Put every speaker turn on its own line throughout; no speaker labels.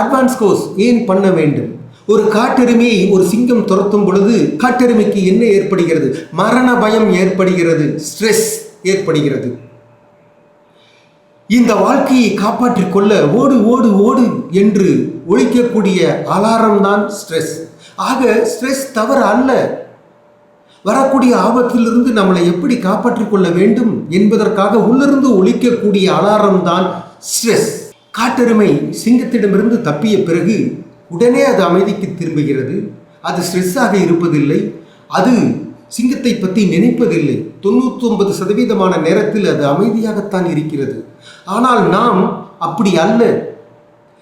Advance course ஏன் பண்ண வேண்டும்? ஒரு காட்டெருமையை ஒரு சிங்கம் துரத்தும் பொழுது காட்டெருமைக்கு என்ன ஏற்படுகிறது? மரண பயம் ஏற்படுகிறது, ஸ்ட்ரெஸ் ஏற்படுகிறது. இந்த வாழ்க்கையை காப்பாற்றிக் கொள்ள ஓடு ஓடு ஓடு என்று ஒழிக்கக்கூடிய அலாரம் தான் ஸ்ட்ரெஸ். ஆக ஸ்ட்ரெஸ் தவறு அல்ல. வரக்கூடிய ஆபத்திலிருந்து நம்மளை எப்படி காப்பாற்றிக் கொள்ள வேண்டும் என்பதற்காக உள்ளிருந்து ஒழிக்கக்கூடிய அலாரம் தான் ஸ்ட்ரெஸ். காட்டெருமை சிங்கத்திடமிருந்து தப்பிய பிறகு உடனே அது அமைதிக்கு திரும்புகிறது. அது ஸ்ட்ரெஸ்ஸாக இருப்பதில்லை, அது சிங்கத்தை பற்றி நினைப்பதில்லை. 99% நேரத்தில் அது அமைதியாகத்தான் இருக்கிறது. ஆனால் நாம் அப்படி அல்ல.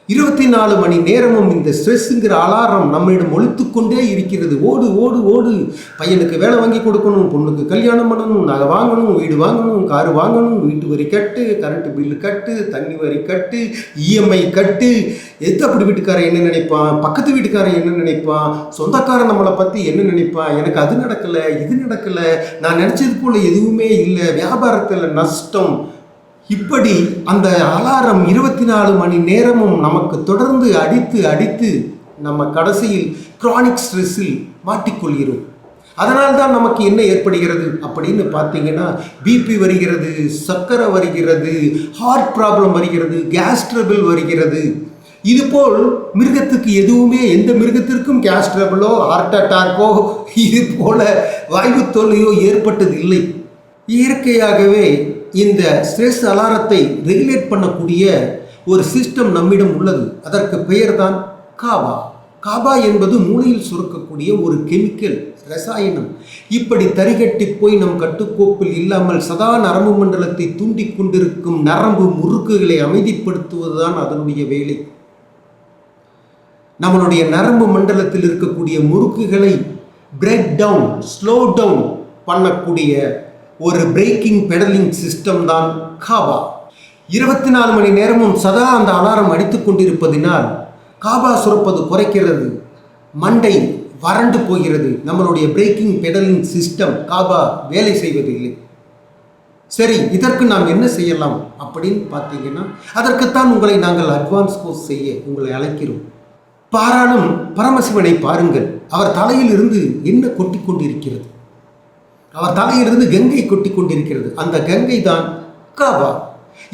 24 மணி நேரமும் இந்த ஸ்ட்ரெஸ்ஸுங்கிற அலாரம் நம்மிடம் ஒழித்துக்கொண்டே இருக்கிறது. ஓடு ஓடு ஓடு, பையனுக்கு வேலை வாங்கி கொடுக்கணும், பொண்ணுக்கு கல்யாணம் பண்ணணும், நகை வாங்கணும், வீடு வாங்கணும், காரு வாங்கணும், வீட்டு வரி கட்டு, கரண்ட் பில்லு கட்டு, தண்ணி வரி கட்டு, இஎம்ஐ கட்டு. அப்படி வீட்டுக்காரன் என்ன நினைப்பான், பக்கத்து வீட்டுக்காரன் என்ன நினைப்பான், சொந்தக்காரன் நம்மளை பற்றி என்ன நினைப்பான், எனக்கு அது நடக்கலை, இது நடக்கலை, நான் நினச்சது போல் எதுவுமே இல்லை, வியாபாரத்தில் நஷ்டம். இப்படி அந்த அலாரம் 24 மணி நேரமும் நமக்கு தொடர்ந்து அடித்து அடித்து நம்ம கடைசியில் கிரானிக் ஸ்ட்ரெஸ்ஸில் மாட்டிக்கொள்கிறோம். அதனால்தான் நமக்கு என்ன ஏற்படுகிறது அப்படின்னு பார்த்தீங்கன்னா, பிபி வருகிறது, சர்க்கரை வருகிறது, ஹார்ட் ப்ராப்ளம் வருகிறது, கேஸ் ட்ரபிள் வருகிறது. இதுபோல் மிருகத்துக்கு எதுவுமே, எந்த மிருகத்திற்கும் கேஸ் ட்ரபிளோ ஹார்ட் அட்டாக்கோ இது போல வாய்வு தொல்லையோ ஏற்பட்டது இல்லை. இயற்கையாகவே இந்த ஸ்ட்ரெஸ் அலாரத்தை ரெகுலேட் பண்ணக்கூடிய ஒரு சிஸ்டம் நம்மிடம் உள்ளது. அதற்கு பெயர் தான் காபா. காபா என்பது மூளையில் சுரக்கக்கூடிய ஒரு கெமிக்கல், ரசாயனம். இப்படி தரிகட்டி போய் நம் கட்டுக்கோப்பில் இல்லாமல் சதா நரம்பு மண்டலத்தை தூண்டி கொண்டிருக்கும் நரம்பு முறுக்குகளை அமைதிப்படுத்துவதுதான் அதனுடைய வேலை. நம்மளுடைய நரம்பு மண்டலத்தில் இருக்கக்கூடிய முறுக்குகளை பிரேக் டவுன், ஸ்லோ டவுன் பண்ணக்கூடிய ஒரு பிரேக்கிங் பெடலிங் சிஸ்டம் தான் காபா. 24 மணி நேரமும் சதா அந்த அலாரம் அடித்து கொண்டிருப்பதினால் காபா சுரப்பது குறைக்கிறது, மண்டை வறண்டு போகிறது. நம்மளுடைய பிரேக்கிங் பெடலிங் சிஸ்டம் காபா வேலை செய்வதில்லை. சரி, இதற்கு நாம் என்ன செய்யலாம் அப்படின்னு பார்த்தீங்கன்னா, அதற்குத்தான் உங்களை நாங்கள் அட்வான்ஸ் கோர்ஸ் செய்ய உங்களை அழைக்கிறோம். பாராளும் பரமசிவனை பாருங்கள். அவர் தலையில் இருந்து என்ன கொட்டி கொண்டிருக்கிறது? அவர் தலையிலிருந்து கங்கை கொட்டி கொண்டிருக்கிறது. அந்த கங்கை தான் காபா.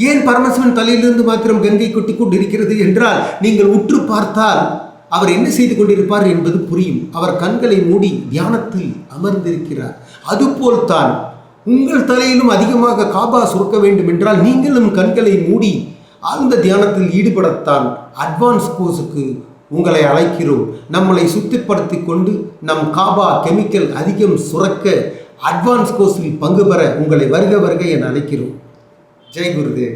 ஏன் பரமசிவன் தலையிலிருந்து மாத்திரம் கங்கை கொட்டி கொண்டிருக்கிறது என்றால், நீங்கள் உற்று பார்த்தால் அவர் என்ன செய்து கொண்டிருப்பார் என்பது புரியும். அவர் கண்களை மூடி தியானத்தில் அமர்ந்திருக்கிறார். அதுபோல்தான் உங்கள் தலையிலும் அதிகமாக காபா சுரக்க வேண்டும் என்றால் நீங்களும் கண்களை மூடி ஆழ்ந்த தியானத்தில் ஈடுபடத்தான் அட்வான்ஸ் கோர்ஸுக்கு உங்களை அழைக்கிறோம். நம்மளை சுத்திப்படுத்தி கொண்டு நம் காபா கெமிக்கல் அதிகம் சுரக்க அட்வான்ஸ் கோர்ஸில் பங்கு பெற உங்களை வருக வருக என அழைக்கிறோம். ஜெய் குருதேவ்.